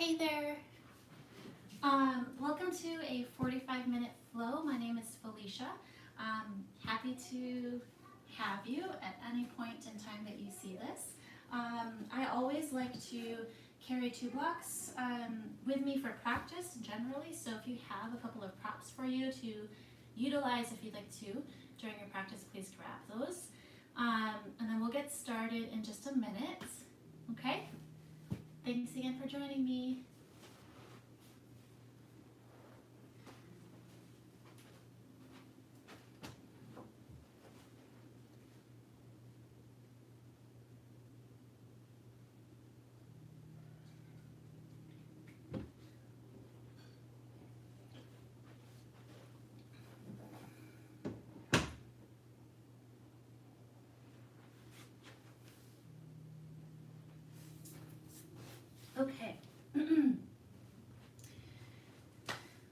Hey there. Welcome to a 45-minute flow. My name is Felicia. Happy to have you at any point in time that you see this. I always like to carry two blocks with me for practice generally, so if you have a couple of props for you to utilize if you'd like to during your practice, please grab those. And then we'll get started in just a minute, okay? Thanks again for joining me. Okay.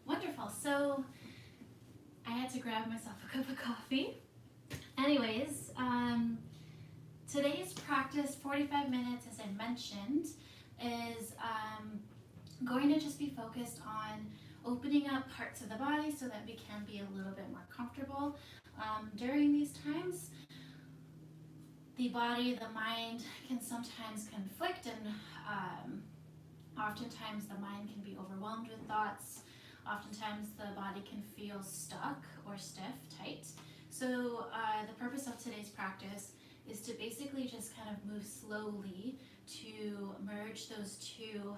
Wonderful. So I had to grab myself a cup of coffee. Anyways, today's practice, 45 minutes, as I mentioned, is going to just be focused on opening up parts of the body so that we can be a little bit more comfortable. During these times, the body, the mind can sometimes conflict, and oftentimes the mind can be overwhelmed with thoughts. Oftentimes the body can feel stuck or stiff, tight. So the purpose of today's practice is to basically just kind of move slowly to merge those two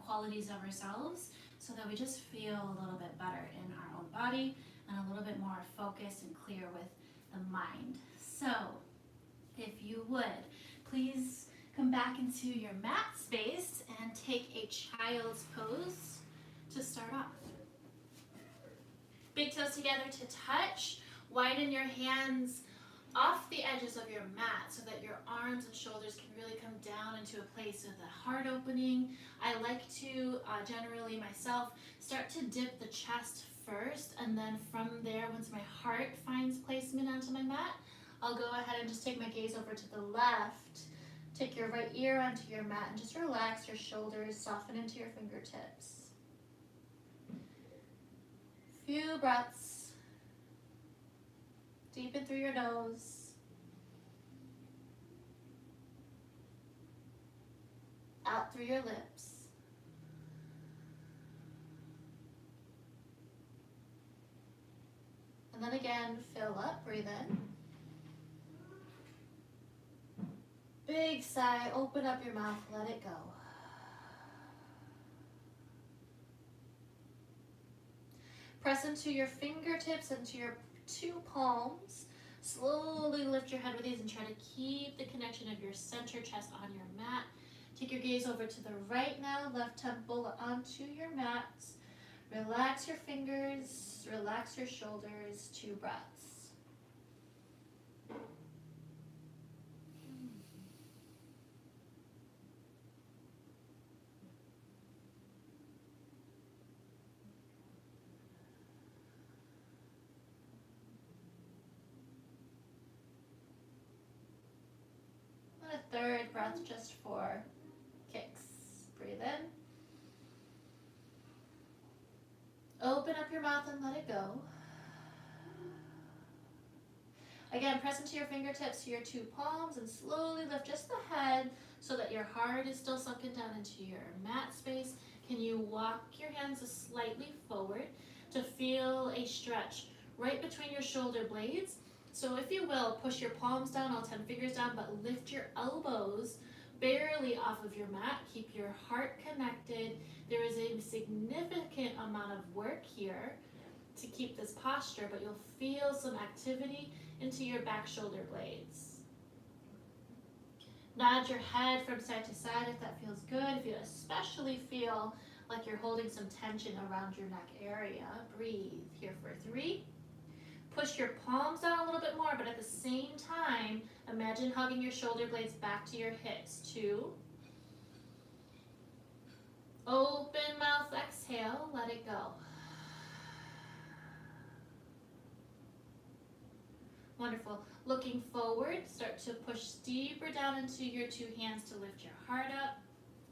qualities of ourselves so that we just feel a little bit better in our own body and a little bit more focused and clear with the mind. So if you would, please come back into your mat space and take a child's pose to start off. Big toes together to touch. Widen your hands off the edges of your mat so that your arms and shoulders can really come down into a place with a heart opening. I like to generally myself start to dip the chest first, and then from there, once my heart finds placement onto my mat, I'll go ahead and just take my gaze over to the left. Take your right ear onto your mat and just relax your shoulders, soften into your fingertips. Few breaths. Deepen through your nose. Out through your lips. And then again, fill up, breathe in. Big sigh, open up your mouth, let it go. Press into your fingertips, into your two palms. Slowly lift your head with these and try to keep the connection of your center chest on your mat. Take your gaze over to the right now, left temple onto your mat. Relax your fingers, relax your shoulders, 2 breaths. And a third breath just for kicks. Breathe in. Open up your mouth and let it go. Again, press into your fingertips to your 2 palms and slowly lift just the head so that your heart is still sunken down into your mat space. Can you walk your hands slightly forward to feel a stretch right between your shoulder blades? So if you will, push your palms down, all 10 fingers down, but lift your elbows barely off of your mat. Keep your heart connected. There is a significant amount of work here to keep this posture, but you'll feel some activity into your back shoulder blades. Nod your head from side to side if that feels good. If you especially feel like you're holding some tension around your neck area, breathe here for 3. Push your palms down a little bit more, but at the same time, imagine hugging your shoulder blades back to your hips. 2. Open mouth, exhale, let it go. Wonderful. Looking forward, start to push deeper down into your 2 hands to lift your heart up.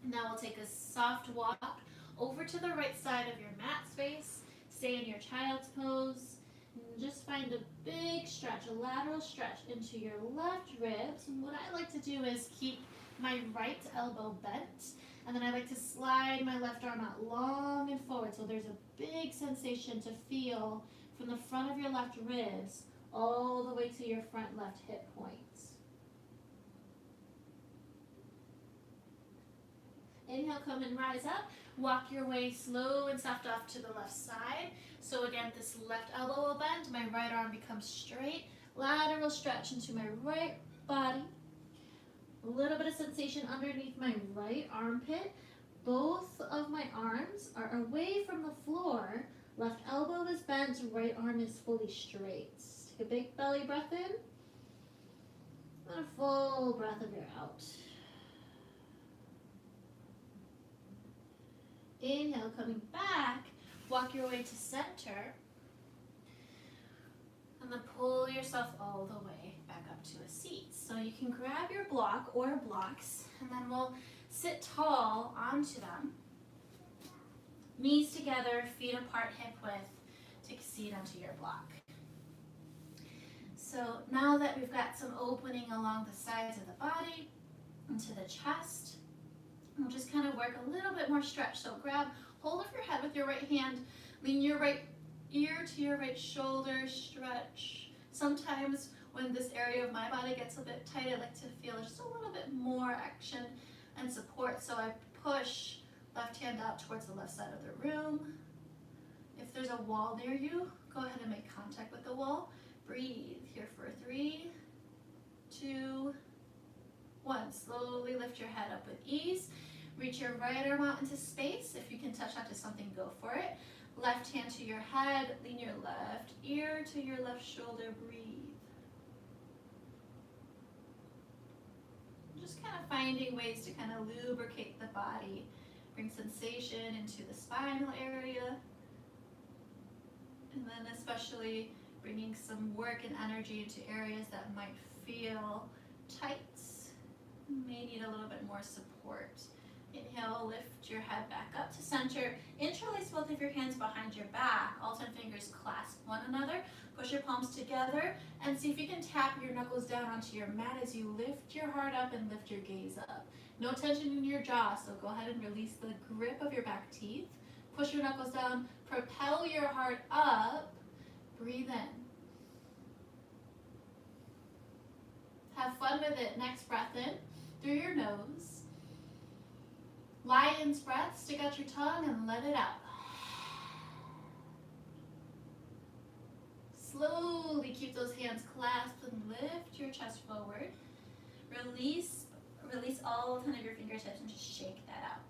Now we'll take a soft walk over to the right side of your mat space. Stay in your child's pose. And just find a big stretch, a lateral stretch into your left ribs. And what I like to do is keep my right elbow bent. And then I like to slide my left arm out long and forward. So there's a big sensation to feel from the front of your left ribs all the way to your front left hip points. Inhale, come and rise up. Walk your way slow and soft off to the left side. So again, this left elbow will bend. My right arm becomes straight. Lateral stretch into my right body. A little bit of sensation underneath my right armpit. Both of my arms are away from the floor. Left elbow is bent, right arm is fully straight. Take a big belly breath in. And a full breath of air out. Inhale, coming back, walk your way to center, and then pull yourself all the way back up to a seat. So you can grab your block or blocks, and then we'll sit tall onto them. Knees together, feet apart, hip width. Take a seat onto your block. So now that we've got some opening along the sides of the body, into the chest, we'll just kind of work a little bit more stretch. So grab hold of your head with your right hand, lean your right ear to your right shoulder, stretch. Sometimes when this area of my body gets a bit tight, I like to feel just a little bit more action and support. So I push left hand out towards the left side of the room. If there's a wall near you, go ahead and make contact with the wall. Breathe here for 3, 2, 1. Slowly lift your head up with ease. Reach your right arm out into space. If you can touch onto something, go for it. Left hand to your head. Lean your left ear to your left shoulder. Breathe. Just kind of finding ways to kind of lubricate the body. Bring sensation into the spinal area. And then especially bringing some work and energy into areas that might feel tight. May need a little bit more support. Inhale, lift your head back up to center. Interlace both of your hands behind your back. All 10 fingers clasp one another. Push your palms together and see if you can tap your knuckles down onto your mat as you lift your heart up and lift your gaze up. No tension in your jaw, so go ahead and release the grip of your back teeth. Push your knuckles down, propel your heart up. Breathe in. Have fun with it. Next breath in through your nose. Lion's breath, stick out your tongue and let it out. Slowly keep those hands clasped and lift your chest forward. Release all 10 of your fingertips and just shake that out.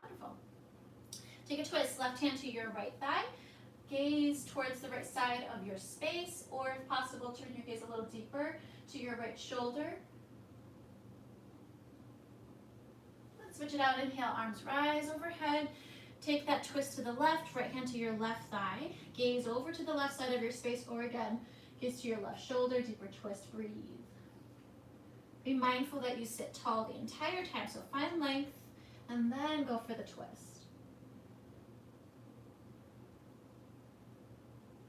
Wonderful. Take a twist, left hand to your right thigh. Gaze towards the right side of your space, or if possible, turn your gaze a little deeper to your right shoulder. Let's switch it out. Inhale, arms rise overhead. Take that twist to the left, right hand to your left thigh. Gaze over to the left side of your space, or again, gaze to your left shoulder, deeper twist, breathe. Be mindful that you sit tall the entire time, so find length, and then go for the twist.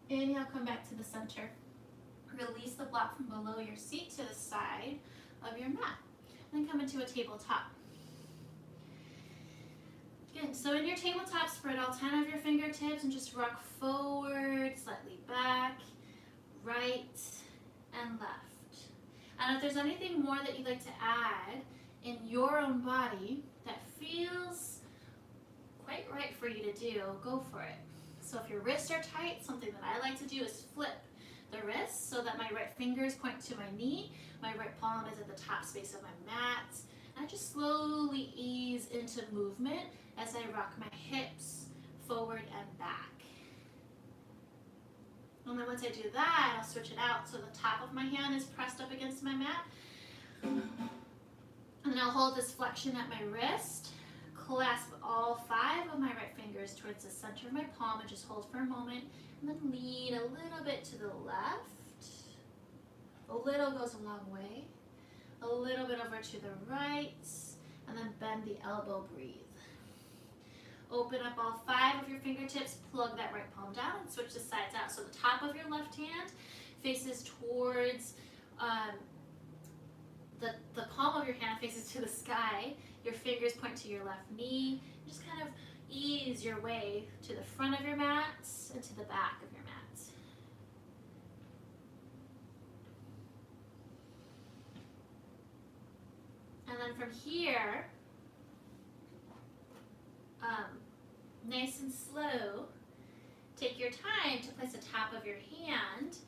Inhale, come back to the center. Release the block from below your seat to the side of your mat. Then come into a tabletop. Good, so in your tabletop, spread all 10 of your fingertips and just rock forward, slightly back, right, and left. And if there's anything more that you'd like to add in your own body that feels quite right for you to do, go for it. So if your wrists are tight, something that I like to do is flip the wrists so that my right fingers point to my knee, my right palm is at the top space of my mat, and I just slowly ease into movement as I rock my hips forward and back. And then once I do that, I'll switch it out so the top of my hand is pressed up against my mat. And then I'll hold this flexion at my wrist. Clasp all 5 of my right fingers towards the center of my palm and just hold for a moment. And then lean a little bit to the left. A little goes a long way. a little bit over to the right, and then bend the elbow, breathe. Open up all 5 of your fingertips, plug that right palm down, and switch the sides out. So the top of your left hand faces towards, the palm of your hand faces to the sky. Your fingers point to your left knee. Just kind of ease your way to the front of your mat and to the back of your mat. And then from here, nice and slow, take your time to place the top of your hand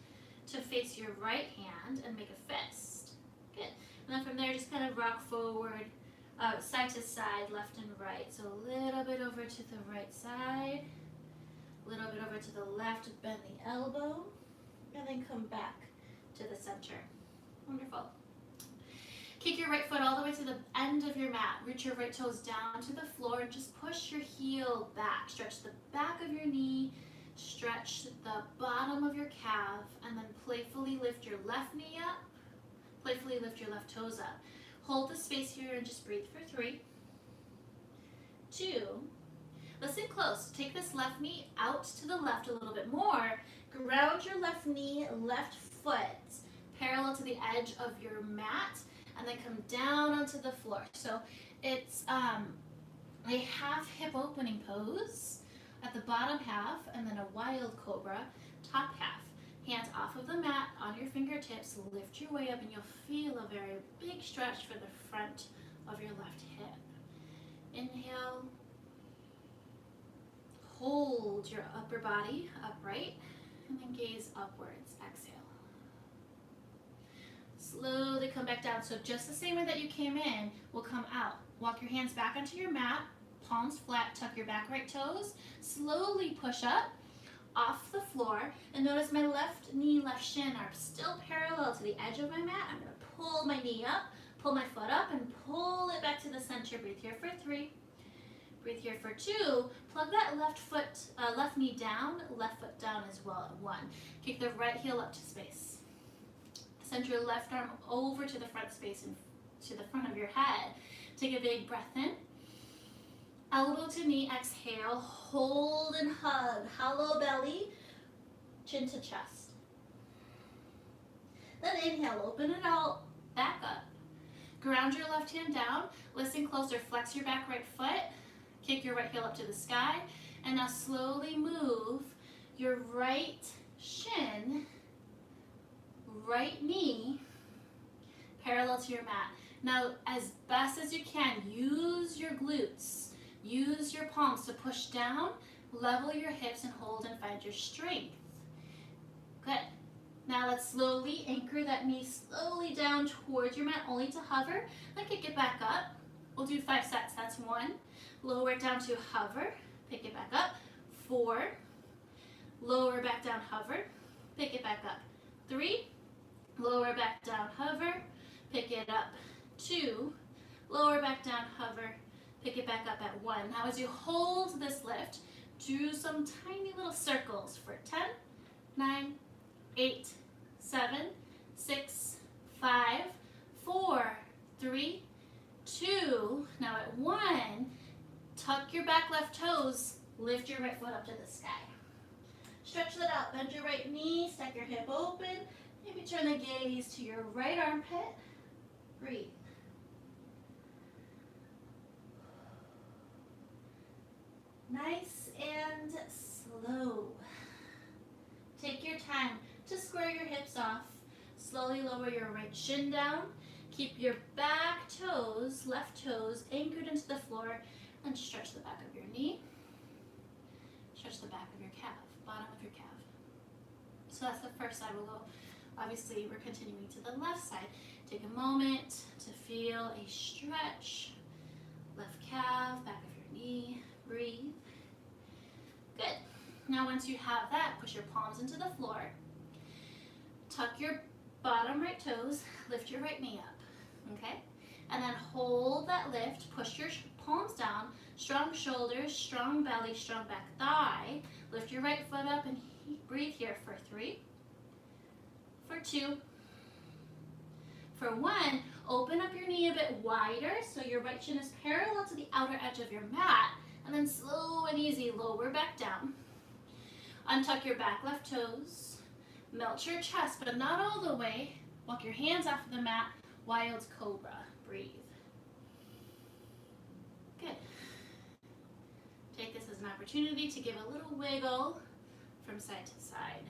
to face your right hand and make a fist. Good. And then from there, just kind of rock forward, side to side, left and right. So a little bit over to the right side, a little bit over to the left, bend the elbow, and then come back to the center. Wonderful. Kick your right foot all the way to the end of your mat. Reach your right toes down to the floor and just push your heel back. Stretch the back of your knee, stretch the bottom of your calf, and then playfully lift your left knee up. Playfully lift your left toes up. Hold the space here and just breathe for 3, 2. Listen close. Take this left knee out to the left a little bit more. Ground your left knee, left foot parallel to the edge of your mat, and then come down onto the floor. So it's a half hip opening pose at the bottom half, and then a wild cobra top half. Hands off of the mat on your fingertips, lift your way up, and you'll feel a very big stretch for the front of your left hip. Inhale. Hold your upper body upright, and then gaze upwards. Exhale. Slowly come back down. So just the same way that you came in, will come out. Walk your hands back onto your mat, palms flat, tuck your back right toes, slowly push up off the floor, and notice my left knee, left shin are still parallel to the edge of my mat. I'm going to pull my knee up, pull my foot up, and pull it back to the center. Breathe here for 3. Breathe here for 2. Plug that left knee down, left foot down as well at 1. Kick the right heel up to space. Send your left arm over to the front space and to the front of your head. Take a big breath in. Elbow to knee, exhale, hold and hug. Hollow belly, chin to chest. Then inhale, open it out, back up. Ground your left hand down, listen closer, flex your back right foot, kick your right heel up to the sky, and now slowly move your right shin, right knee, parallel to your mat. Now, as best as you can, use your glutes. Use your palms to push down, level your hips, and hold and find your strength. Good. Now let's slowly anchor that knee slowly down towards your mat, only to hover. Then kick it back up. We'll do 5 sets. That's 1. Lower it down to hover. Pick it back up. 4. Lower back down, hover. Pick it back up. 3. Lower back down, hover. Pick it up. 2. Lower back down, hover. Pick it back up at 1. Now as you hold this lift, do some tiny little circles for 10, 9, 8, 7, 6, 5, 4, 3, 2. Now at 1, tuck your back left toes, lift your right foot up to the sky. Stretch that out, bend your right knee, stack your hip open, maybe turn the gaze to your right armpit. Breathe. Nice and slow. Take your time to square your hips off. Slowly lower your right shin down. Keep your back toes, left toes, anchored into the floor, and stretch the back of your knee. Stretch the back of your calf, bottom of your calf. So that's the first side. We'll go, obviously, we're continuing to the left side. Take a moment to feel a stretch. Left calf, back of your knee. Breathe. Good. Now once you have that, push your palms into the floor. Tuck your bottom right toes, lift your right knee up. Okay? And then hold that lift, push your palms down, strong shoulders, strong belly, strong back thigh. Lift your right foot up and breathe here for 3, for 2, for 1. Open up your knee a bit wider so your right shin is parallel to the outer edge of your mat, and then slow and easy, lower back down. Untuck your back left toes, melt your chest, but not all the way. Walk your hands off of the mat, wild cobra, breathe. Good. Take this as an opportunity to give a little wiggle from side to side.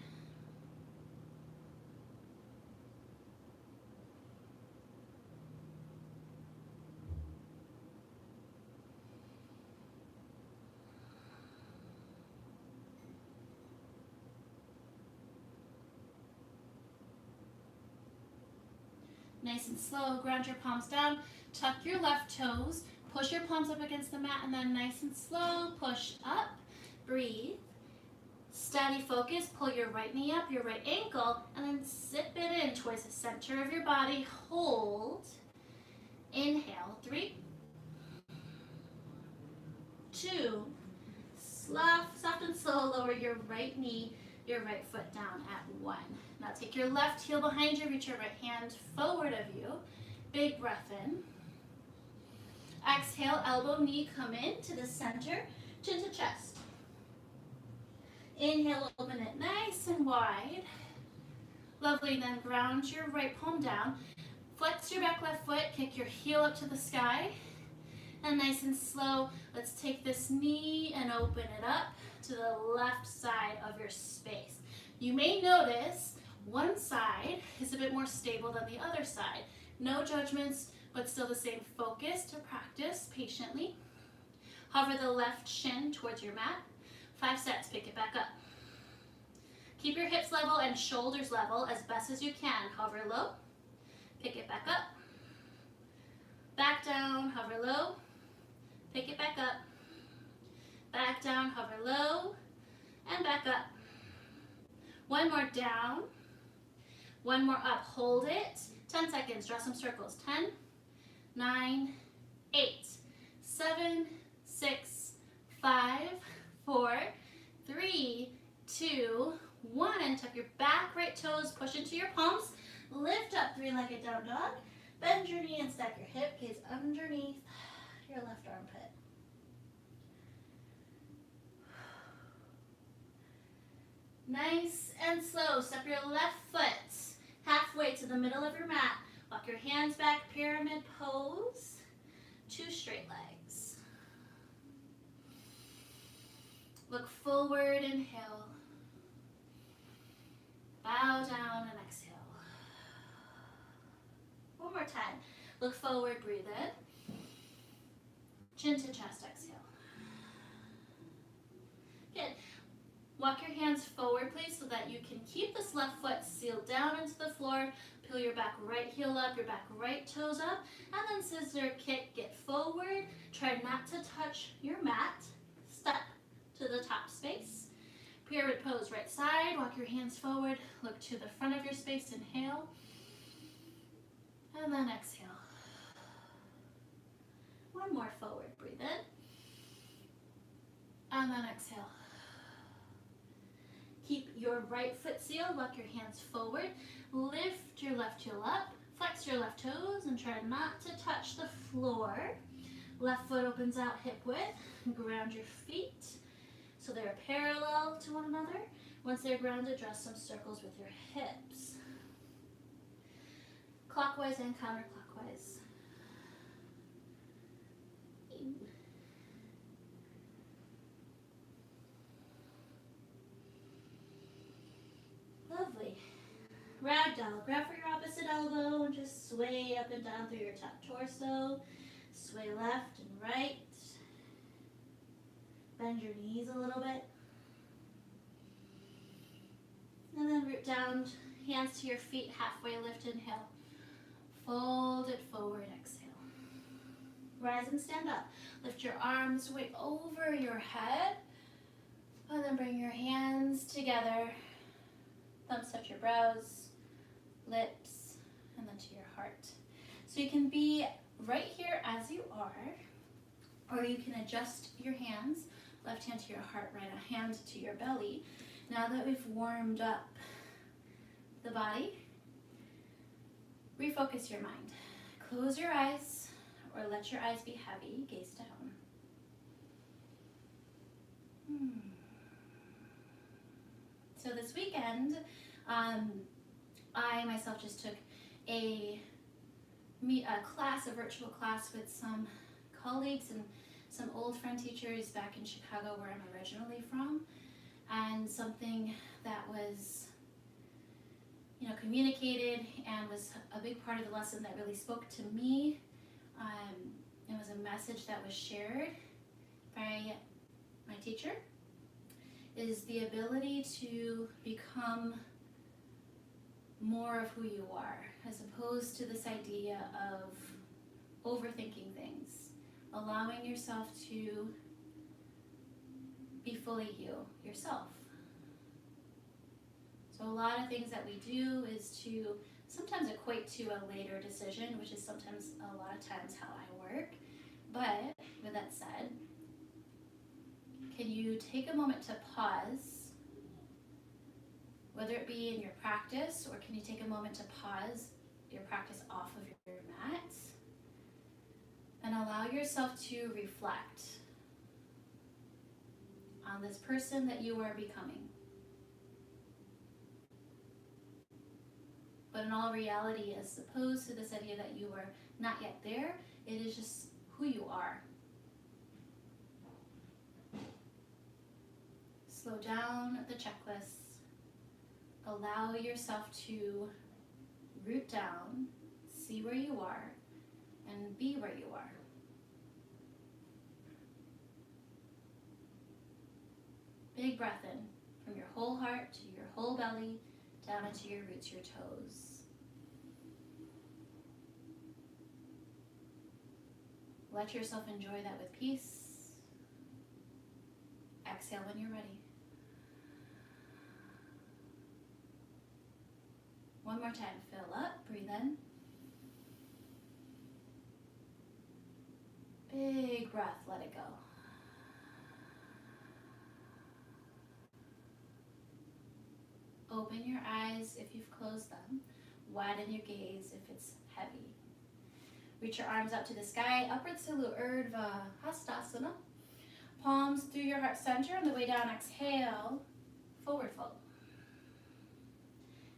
Nice and slow, ground your palms down, tuck your left toes, push your palms up against the mat, and then nice and slow, push up, breathe. Steady focus, pull your right knee up, your right ankle, and then zip it in towards the center of your body. Hold. Inhale, 3, 2, soft and slow, lower your right knee, your right foot down at 1. Now take your left heel behind you, reach your right hand forward of you. Big breath in. Exhale, elbow, knee, come in to the center, chin to chest. Inhale, open it nice and wide. Lovely, then ground your right palm down. Flex your back left foot, kick your heel up to the sky. And nice and slow, let's take this knee and open it up to the left side of your space. You may notice one side is a bit more stable than the other side. No judgments, but still the same focus to practice patiently. Hover the left shin towards your mat. 5 sets, pick it back up. Keep your hips level and shoulders level as best as you can. Hover low, pick it back up. Back down, hover low, pick it back up. Back down, hover low, and back up. One more down, one more up, hold it. 10 seconds, draw some circles. 10, 9, 8, 7, 6, 5, 4, 3, 2, 1. Tuck your back right toes, push into your palms. Lift up, 3-legged down dog. Bend your knee and stack your hip, gaze underneath your left armpit. Nice and slow. Step your left foot halfway to the middle of your mat. Walk your hands back, pyramid pose. 2 straight legs. Look forward, inhale. Bow down and exhale. One more time. Look forward, breathe in. Chin to chest, exhale. Good. Walk your hands forward, please, so that you can keep this left foot sealed down into the floor. Peel your back right heel up, your back right toes up, and then scissor kick, get forward. Try not to touch your mat. Step to the top space. Pyramid pose, right side. Walk your hands forward. Look to the front of your space. Inhale. And then exhale. One more forward. Breathe in. And then exhale. Keep your right foot sealed. Walk your hands forward. Lift your left heel up. Flex your left toes and try not to touch the floor. Left foot opens out hip width. Ground your feet so they're parallel to one another. Once they're grounded, draw some circles with your hips. Clockwise and counterclockwise. Lovely. Ragdoll. Grab for your opposite elbow and just sway up and down through your top torso. Sway left and right. Bend your knees a little bit. And then root down, hands to your feet, halfway lift, inhale. Fold it forward, exhale. Rise and stand up. Lift your arms way over your head. And then bring your hands together. Thumbs touch your brows, lips, and then to your heart. So you can be right here as you are, or you can adjust your hands, left hand to your heart, right hand to your belly. Now that we've warmed up the body, refocus your mind. close your eyes or let your eyes be heavy, gaze down. So this weekend, I myself just took a class, a virtual class with some colleagues and some old friend teachers back in Chicago where I'm originally from, and something that was communicated and was a big part of the lesson that really spoke to me. It was a message that was shared by my teacher, is the ability to become more of who you are, as opposed to this idea of overthinking things, allowing yourself to be fully yourself. So a lot of things that we do is to sometimes equate to a later decision, which is sometimes a lot of times how I work. But with that said, can you take a moment to pause, whether it be in your practice, or can you take a moment to pause your practice off of your mat and allow yourself to reflect on this person that you are becoming? But in all reality, as opposed to this idea that you are not yet there, it is just who you are. Slow down the checklist. Allow yourself to root down, see where you are, and be where you are. Big breath in from your whole heart to your whole belly, down into your roots, your toes. Let yourself enjoy that with peace. Exhale when you're ready. One more time, fill up, breathe in. Big breath, let it go. Open your eyes if you've closed them. Widen your gaze if it's heavy. Reach your arms up to the sky, upward salute, Urdhva Hastasana. Palms through your heart center. On the way down, exhale, forward fold.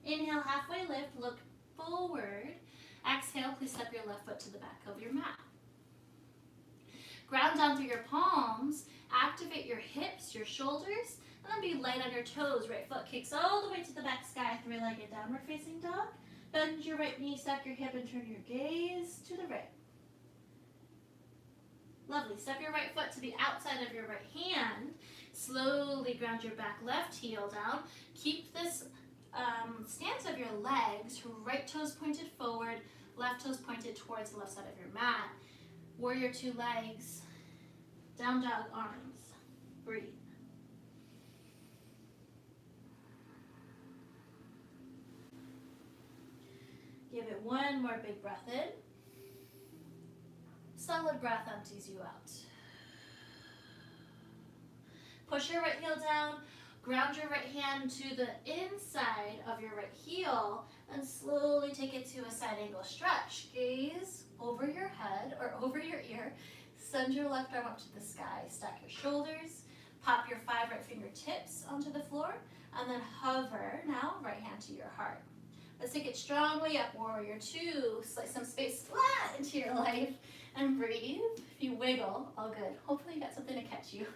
Inhale, halfway lift, look forward. Exhale, please step your left foot to the back of your mat. Ground down through your palms, activate your hips, your shoulders, and then be light on your toes. Right foot kicks all the way to the back, sky, three-legged downward facing dog. Bend your right knee, stack your hip, and turn your gaze to the right. Lovely. Step your right foot to the outside of your right hand. Slowly ground your back left heel down. Keep this stance of your legs, right toes pointed forward, left toes pointed towards the left side of your mat. Warrior two legs, down dog arms. Breathe. Give it one more big breath in. Solid breath empties you out. Push your right heel down, ground your right hand to the inside of your right heel, and slowly take it to a side angle stretch. Gaze over your head or over your ear. Send your left arm up to the sky. Stack your shoulders. Pop your 5 right fingertips onto the floor, and then hover, now right hand to your heart. Let's take it strongly up, warrior two. Slice some space flat into your life and breathe. If you wiggle, all good. Hopefully you got something to catch you.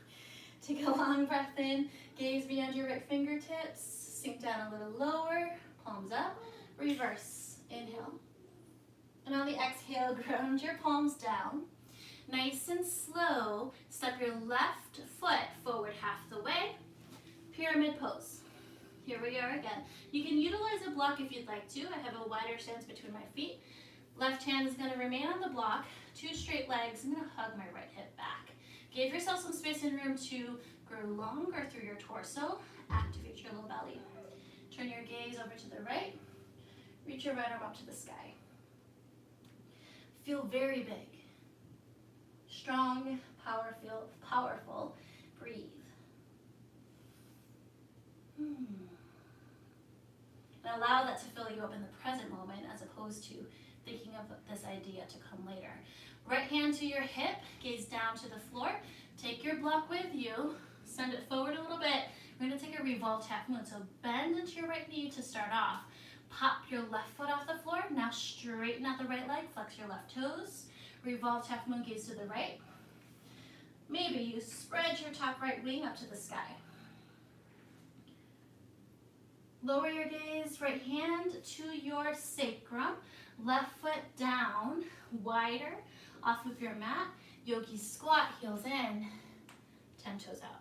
Take a long breath in, gaze beyond your right fingertips, sink down a little lower, palms up, reverse, inhale. And on the exhale, ground your palms down. Nice and slow, step your left foot forward half the way, pyramid pose. Here we are again. You can utilize a block if you'd like to. I have a wider stance between my feet. Left hand is going to remain on the block. 2 straight legs. I'm going to hug my right hip back. Give yourself some space and room to grow longer through your torso. Activate your low belly. Turn your gaze over to the right. Reach your right arm up to the sky. Feel very big. Strong, powerful. Breathe. And allow that to fill you up in the present moment as opposed to thinking of this idea to come later. Right hand to your hip, gaze down to the floor. Take your block with you, send it forward a little bit. We're gonna take a revolved half moon. So bend into your right knee to start off. Pop your left foot off the floor. Now straighten out the right leg, flex your left toes. Revolved half moon, gaze to the right. Maybe you spread your top right wing up to the sky. Lower your gaze, right hand to your sacrum. Left foot down, wider, off of your mat. Yogi squat, heels in, 10 toes out.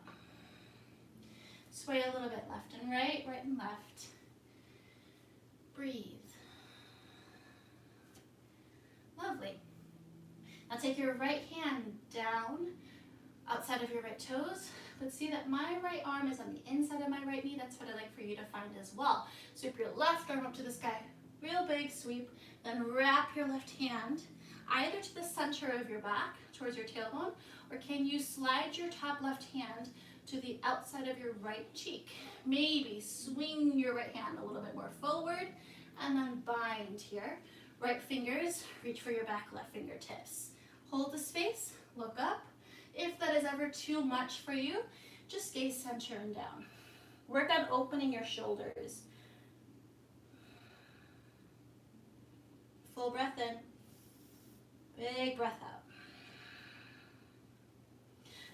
Sway a little bit left and right and left. Breathe. Lovely. Now take your right hand down outside of your right toes, but see that my right arm is on the inside of my right knee. That's what I'd like for you to find as well. Sweep your left arm up to the sky, real big sweep, then wrap your left hand either to the center of your back, towards your tailbone, or can you slide your top left hand to the outside of your right cheek? Maybe swing your right hand a little bit more forward, and then bind here. Right fingers, reach for your back left fingertips. Hold the space, look up. If that is ever too much for you, just gaze center and down. Work on opening your shoulders. Full breath in. Big breath out.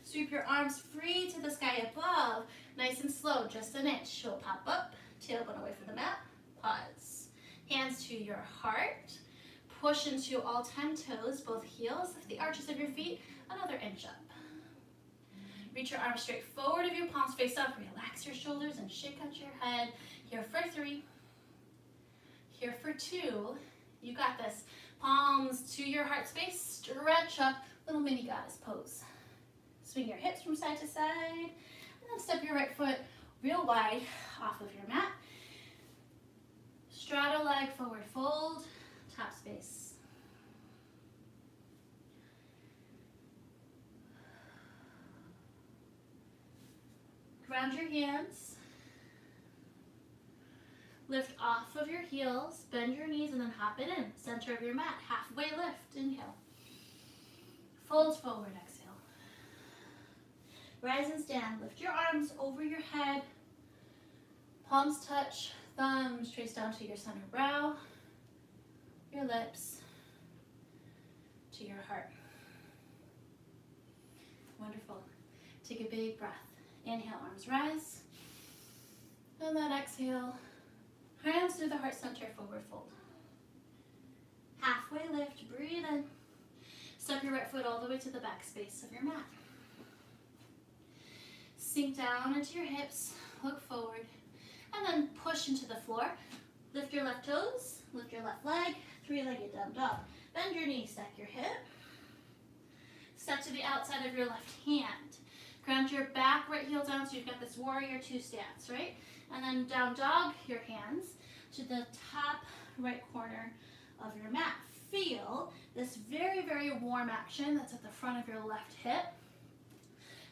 Sweep your arms free to the sky above. Nice and slow, just an inch. You'll pop up, tailbone away from the mat. Pause. Hands to your heart. Push into all 10 toes, both heels, lift the arches of your feet, another inch up. Reach your arms straight forward of your palms face up. Relax your shoulders and shake out your head. Here for 3. Here for 2. You got this. Palms to your heart space. Stretch up. Little mini goddess pose. Swing your hips from side to side. And then step your right foot real wide off of your mat. Straddle leg, forward fold. Top space. Ground your hands. Lift off of your heels, bend your knees, and then hop it in. Center of your mat, halfway lift, inhale. Fold forward, exhale. Rise and stand, lift your arms over your head. Palms touch, thumbs trace down to your center brow, your lips, to your heart. Wonderful. Take a big breath. Inhale, arms rise. And then exhale. Hands to the heart center, forward fold. Halfway lift, breathe in. Step your right foot all the way to the back space of your mat. Sink down into your hips, look forward, and then push into the floor. Lift your left toes, lift your left leg, 3-legged down dog. Bend your knee, stack your hip. Step to the outside of your left hand. Ground your back, right heel down, so you've got this warrior 2 stance, right? And then down dog, your hands to the top right corner of your mat. Feel this very, very warm action that's at the front of your left hip.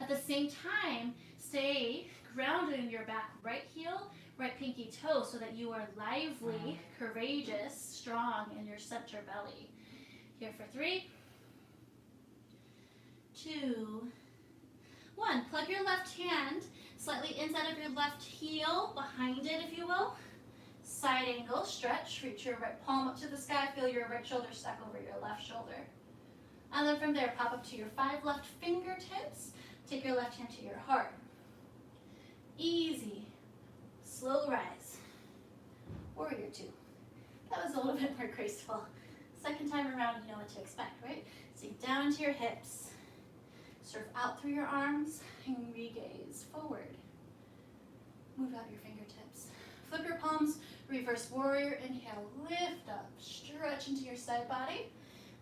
At the same time, stay grounded in your back right heel, right pinky toe, so that you are lively, courageous, strong in your center belly. Here for 3, 2, 1. Plug your left hand slightly inside of your left heel, behind it if you will. Side angle, stretch, reach your right palm up to the sky, feel your right shoulder stack over your left shoulder. And then from there, pop up to your 5 left fingertips. Take your left hand to your heart. Easy, slow rise. Warrior 2. That was a little bit more graceful. Second time around, you know what to expect, right? Sink down into your hips. Surf out through your arms and re-gaze forward. Move out your fingertips. Flip your palms, reverse warrior, inhale, lift up, stretch into your side body.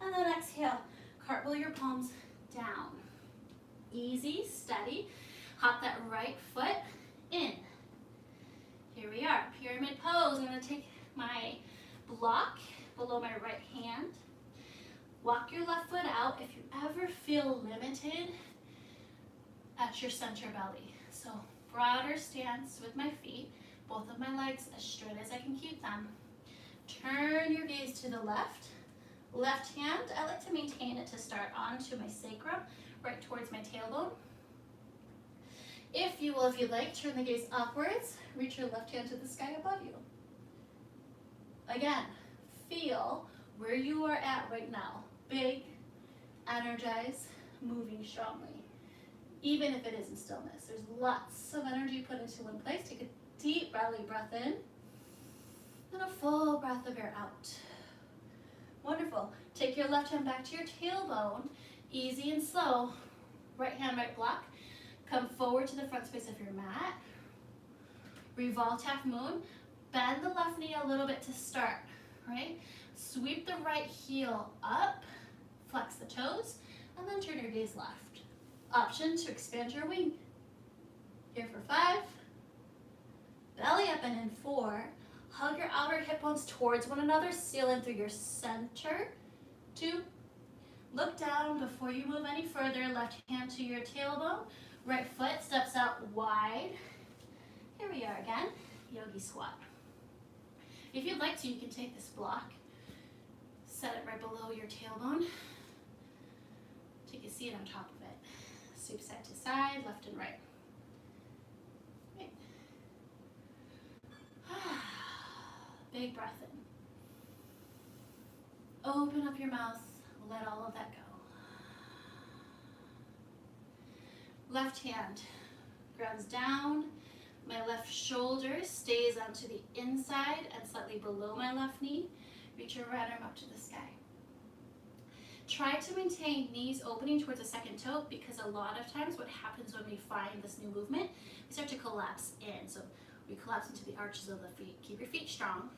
And then exhale, cartwheel your palms down. Easy, steady. Hop that right foot in. Here we are, pyramid pose. I'm gonna take my block below my right hand. Walk your left foot out if you ever feel limited at your center belly. So broader stance with my feet, both of my legs as straight as I can keep them. Turn your gaze to the left, Left hand, I like to maintain it to start onto my sacrum, right towards my tailbone. If you will, if you like, turn the gaze upwards, reach your left hand to the sky above you. Again, feel where you are at right now. Big, energized, moving strongly. Even if it is in stillness, there's lots of energy put into one place. Take a deep belly breath in, and a full breath of air out. Wonderful. Take your left hand back to your tailbone, easy and slow. Right hand, right block. Come forward to the front space of your mat. Revolve half moon. Bend the left knee a little bit to start, right? Sweep the right heel up, flex the toes, and then turn your gaze left. Option to expand your wing. Here for 5. Belly up and in 4. Hug your outer hip bones towards one another, seal in through your center. 2. Look down before you move any further. Left hand to your tailbone. Right foot steps out wide. Here we are again, yogi squat. If you'd like to, you can take this block, set it right below your tailbone. Take a seat on top of it. Sweep side to side, left and right. Right. Big breath in. Open up your mouth, let all of that go. Left hand grounds down. My left shoulder stays onto the inside and slightly below my left knee. Reach your right arm up to the sky. Try to maintain knees opening towards the second toe, because a lot of times what happens when we find this new movement, we start to collapse in. So we collapse into the arches of the feet. Keep your feet strong,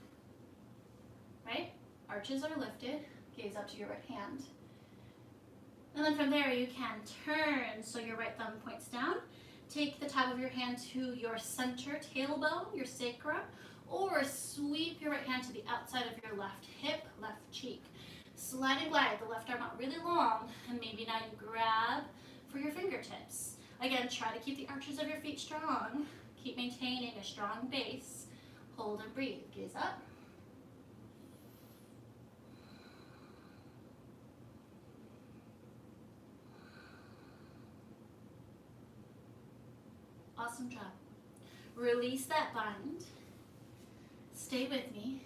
right? Arches are lifted, gaze up to your right hand. And then from there you can turn so your right thumb points down. Take the top of your hand to your center tailbone, your sacrum, or sweep your right hand to the outside of your left hip, left cheek. Slide and glide the left arm out really long, and maybe now you grab for your fingertips. Again, try to keep the arches of your feet strong. Keep maintaining a strong base. Hold and breathe. Gaze up. Awesome job. Release that bind. Stay with me.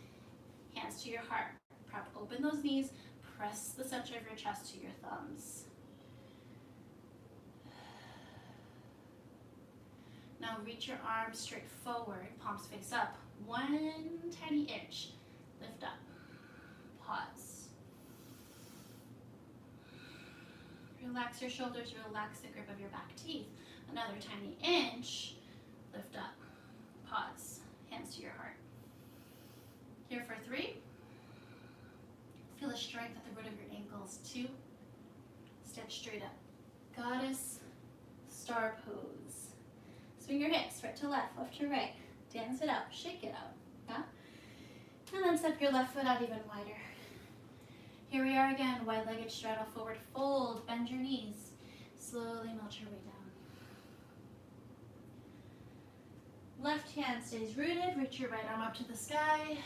Hands to your heart. Prop open those knees. Press the center of your chest to your thumbs. Now reach your arms straight forward, palms face up. 1 tiny inch. Lift up. Pause. Relax your shoulders, relax the grip of your back teeth. Another tiny inch. Lift up. Pause. Hands to your heart. Here for 3. Feel the strength at the root of your ankles. 2. Stretch straight up. Goddess star pose. Swing your hips right to left, left to right. Dance it out, shake it out. Yeah? And then step your left foot out even wider. Here we are again, wide-legged straddle forward fold, bend your knees. Slowly melt your way down. Left hand stays rooted, reach your right arm up to the sky.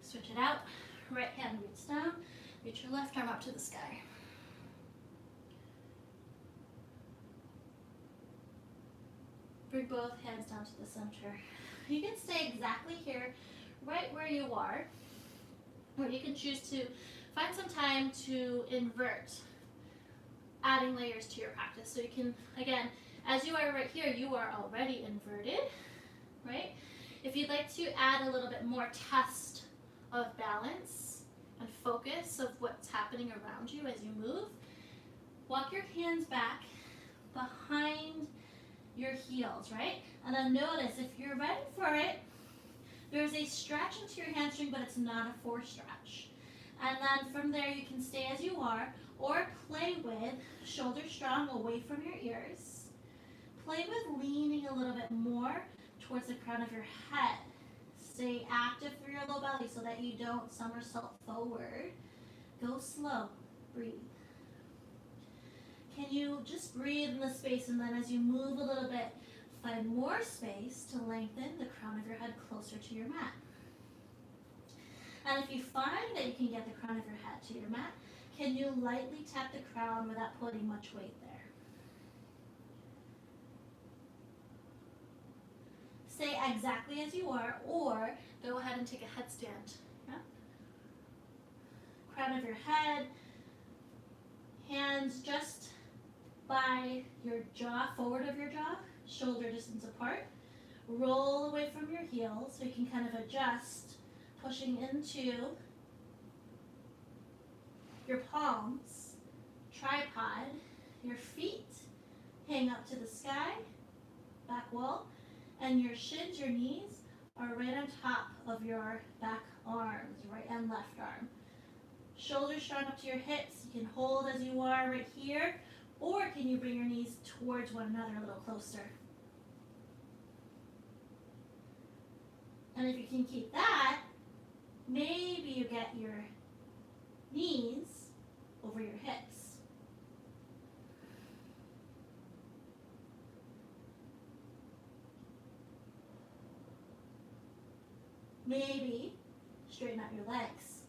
Switch it out, right hand roots down, reach your left arm up to the sky. Bring both hands down to the center. You can stay exactly here, right where you are, or you can choose to find some time to invert, adding layers to your practice. So you can, again, as you are right here, you are already inverted, right? If you'd like to add a little bit more test of balance and focus of what's happening around you as you move, walk your hands back behind your heels, right? And then notice if you're ready for it, there's a stretch into your hamstring, but it's not a forced stretch. And then from there you can stay as you are, or play with shoulders strong away from your ears. Play with leaning a little bit more towards the crown of your head. Stay active through your low belly so that you don't somersault forward. Go slow. Breathe. Can you just breathe in the space, and then as you move a little bit, find more space to lengthen the crown of your head closer to your mat. And if you find that you can get the crown of your head to your mat, can you lightly tap the crown without putting much weight there? Stay exactly as you are, or go ahead and take a headstand. Yeah? Crown of your head, hands just by your jaw, forward of your jaw, shoulder distance apart. Roll away from your heels so you can kind of adjust, pushing into your palms, tripod, your feet hang up to the sky, back wall, and your shins, your knees, are right on top of your back arms, right and left arm. Shoulders strong up to your hips. You can hold as you are right here, or can you bring your knees towards one another a little closer? And if you can keep that, maybe you get your knees over your hips. Maybe straighten out your legs.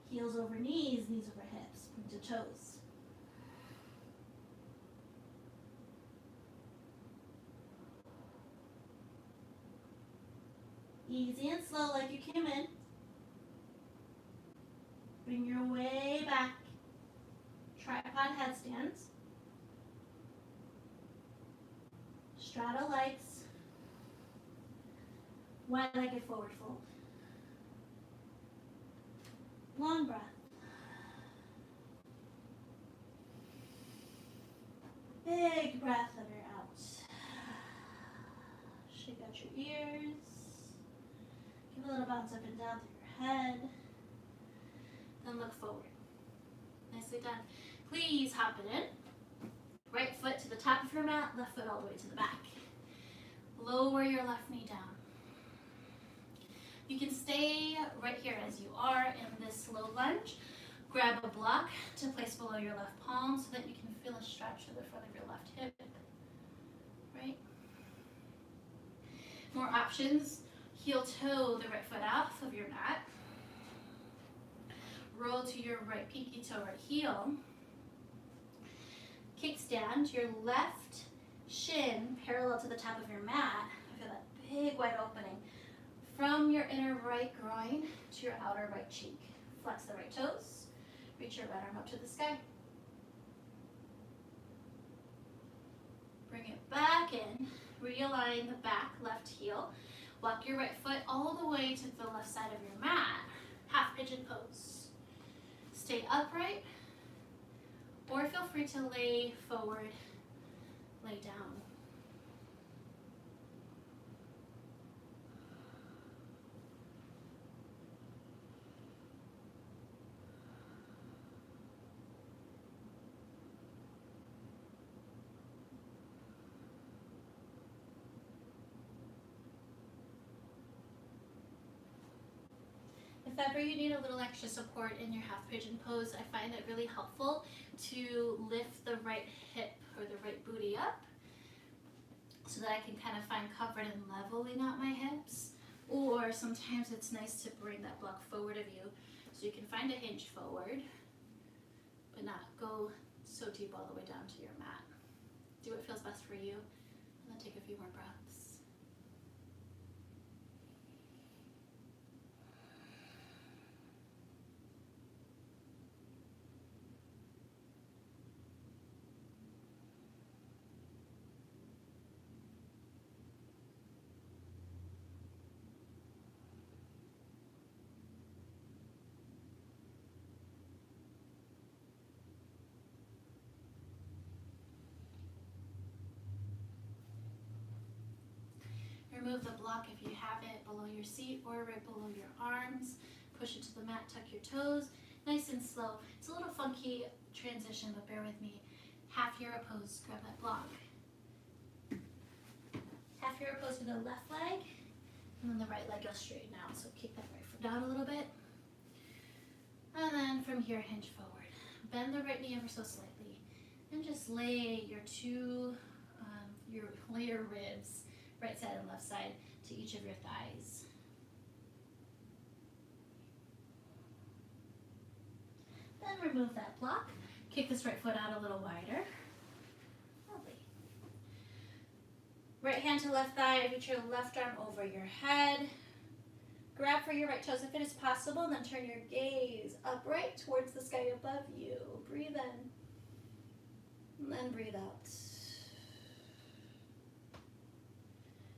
Heels over knees, knees over hips, point to toes. Easy and slow like you came in. Bring your way back. Tripod headstands. Straddle legs. Wide-legged forward fold. Long breath. Big breath of your out. Shake out your ears. Give a little bounce up and down through your head. Then look forward. Nicely done. Please hop it in. Right foot to the top of your mat, left foot all the way to the back. Lower your left knee down. You can stay right here as you are in this low lunge. Grab a block to place below your left palm so that you can feel a stretch to the front of your left hip. Right? More options. Heel toe the right foot off of your mat. Roll to your right pinky toe, right heel. Kickstand, your left shin parallel to the top of your mat. Feel that big wide opening from your inner right groin to your outer right cheek. Flex the right toes. Reach your right arm up to the sky. Bring it back in. Realign the back left heel. Walk your right foot all the way to the left side of your mat. Half pigeon pose. Stay upright, or feel free to lay forward, lay down. If ever you need a little extra support in your half pigeon pose, I find it really helpful to lift the right hip or the right booty up so that I can kind of find comfort in leveling out my hips. Or sometimes it's nice to bring that block forward of you so you can find a hinge forward, but not go so deep all the way down to your mat. Do what feels best for you, and then take a few more breaths. Remove the block if you have it below your seat or right below your arms. Push it to the mat, tuck your toes. Nice and slow. It's a little funky transition, but bear with me. Half hero pose, grab that block. Half hero pose with the left leg, and then the right leg goes straight now. So kick that right foot down a little bit. And then from here, hinge forward. Bend the right knee ever so slightly. And just lay your lay your ribs, right side and left side, to each of your thighs. And remove that block. Kick this right foot out a little wider. Lovely. Right hand to left thigh, reach your left arm over your head. Grab for your right toes if it is possible, and then turn your gaze upright towards the sky above you. Breathe in, and then breathe out.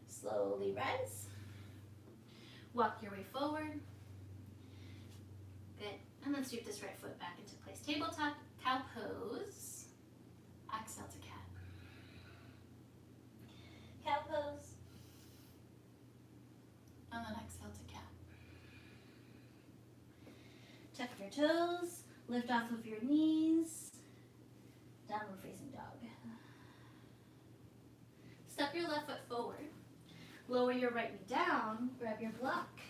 Slowly rise. Walk your way forward. Good. And then sweep this right foot back into place. Tabletop cow pose. Exhale to cat. Cow pose. And then exhale to cat. Tuck your toes. Lift off of your knees. Downward facing dog. Step your left foot forward. Lower your right knee down. Grab your block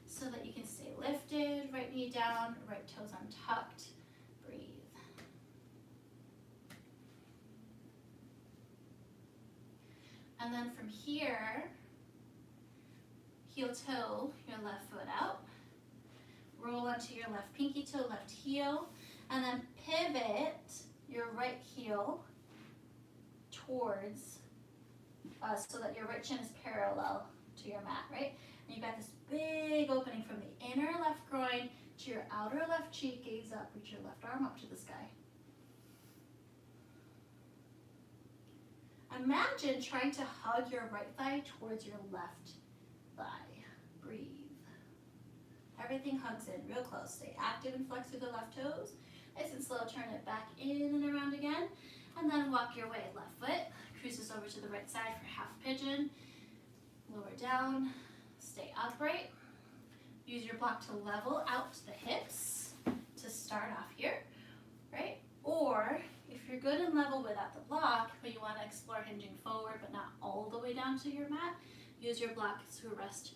so that you can stay lifted. Right knee down, right toes untucked. Breathe. And then from here, heel toe your left foot out. Roll onto your left pinky toe, left heel, and then pivot your right heel towards so that your right shin is parallel to your mat, right? And you've got this big opening from the inner left groin to your outer left cheek. Gaze up, reach your left arm up to the sky. Imagine trying to hug your right thigh towards your left thigh. Breathe. Everything hugs in real close. Stay active and flex through the left toes. Nice and slow, turn it back in and around again. And then walk your way. Left foot cruises over to the right side for half pigeon. Lower down, stay upright. Use your block to level out the hips to start off here, right? Or if you're good and level without the block, but you want to explore hinging forward but not all the way down to your mat, use your block to rest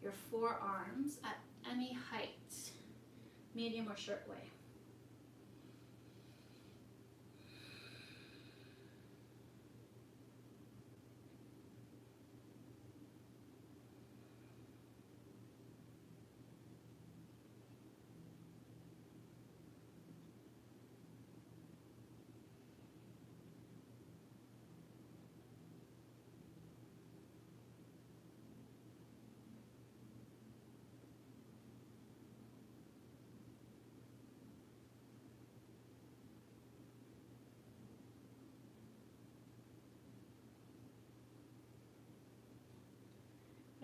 your forearms at any height, medium or short way.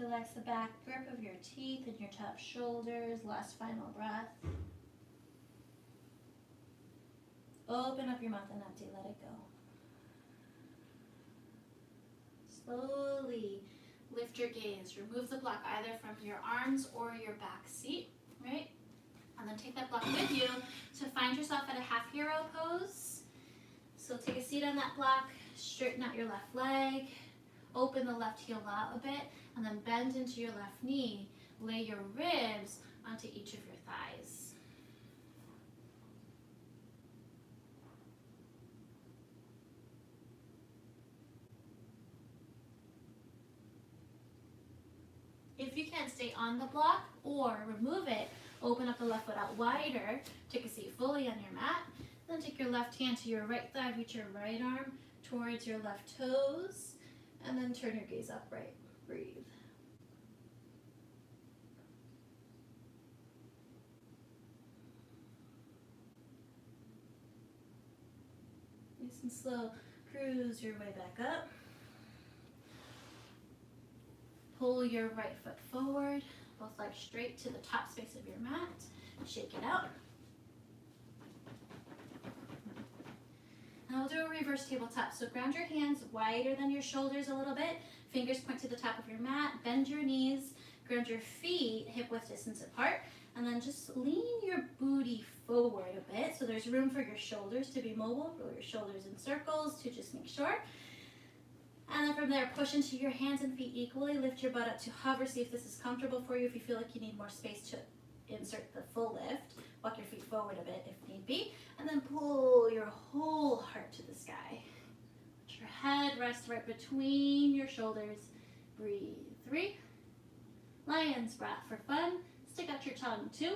Relax the back grip of your teeth and your top shoulders. Last final breath. Open up your mouth and empty. Let it go. Slowly lift your gaze. Remove the block either from your arms or your back seat, right? And then take that block with you to find yourself at a half hero pose. So take a seat on that block. Straighten out your left leg. Open the left heel out a bit, and then bend into your left knee. Lay your ribs onto each of your thighs. If you can't stay on the block or remove it, open up the left foot out wider. Take a seat fully on your mat. Then take your left hand to your right thigh, reach your right arm towards your left toes. And then turn your gaze upright. Breathe. Nice and slow. Cruise your way back up. Pull your right foot forward. Both legs straight to the top space of your mat. Shake it out. And we'll do a reverse tabletop. So ground your hands wider than your shoulders a little bit. Fingers point to the top of your mat. Bend your knees. Ground your feet hip width distance apart. And then just lean your booty forward a bit so there's room for your shoulders to be mobile. Roll your shoulders in circles to just make sure. And then from there, push into your hands and feet equally. Lift your butt up to hover. See if this is comfortable for you. If you feel like you need more space to insert the full lift, walk your feet forward a bit if need be, and then pull your whole heart to the sky. Let your head rest right between your shoulders. Breathe. 3. Lion's breath for fun. Stick out your tongue. 2.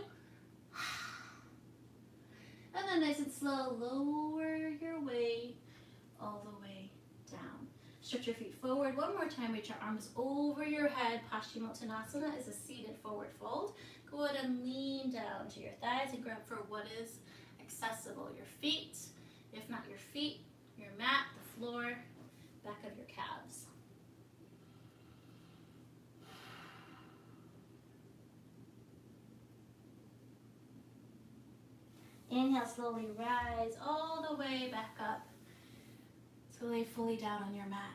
And then nice and slow, lower your weight all the way down. Stretch your feet forward. One more time, reach your arms over your head. Paschimottanasana is a seated forward fold. Go ahead and lean down to your thighs and grab for what is accessible. Your feet, if not your feet, your mat, the floor, back of your calves. Inhale, slowly rise all the way back up. So lay fully down on your mat.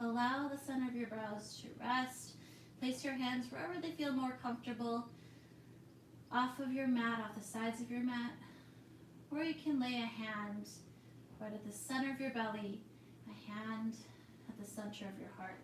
Allow the center of your brows to rest. Place your hands wherever they feel more comfortable, off of your mat, off the sides of your mat, or you can lay a hand right at the center of your belly, a hand at the center of your heart.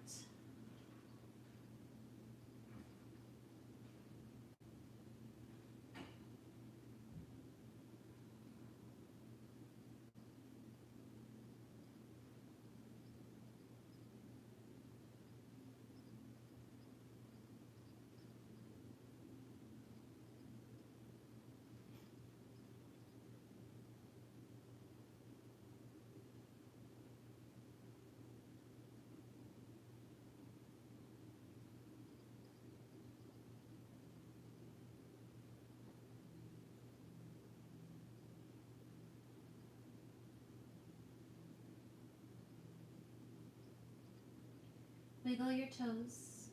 Wiggle your toes.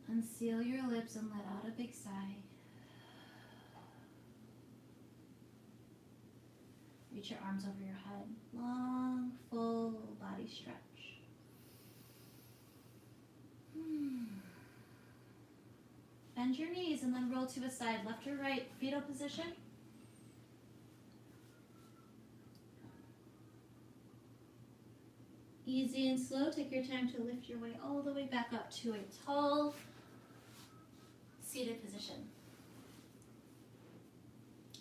Unseal your lips and let out a big sigh. Reach your arms over your head. Long, full body stretch. Bend your knees and then roll to a side, left or right, fetal position. Easy and slow, take your time to lift your way all the way back up to a tall, seated position.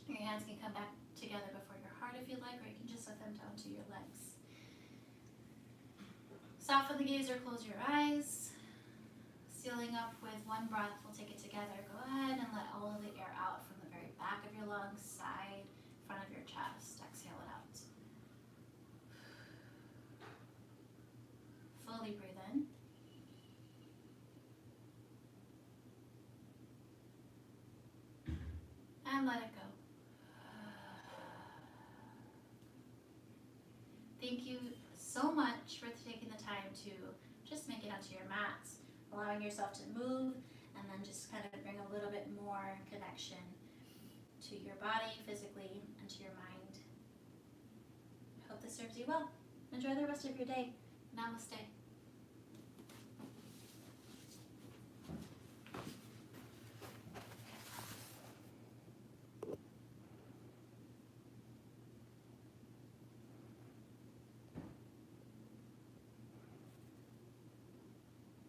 Your hands can come back together before your heart if you like, or you can just let them down to your legs. Soften the gaze or close your eyes. Sealing up with one breath, we'll take it together. Go ahead and let all of the air out from the very back of your lungs, side, front of your chest. Exhale it out. Fully breathe in. And let it go. Thank you so much for taking the time to just make it onto your mats, allowing yourself to move, and then just kind of bring a little bit more connection to your body physically and to your mind. Hope this serves you well. Enjoy the rest of your day. Namaste.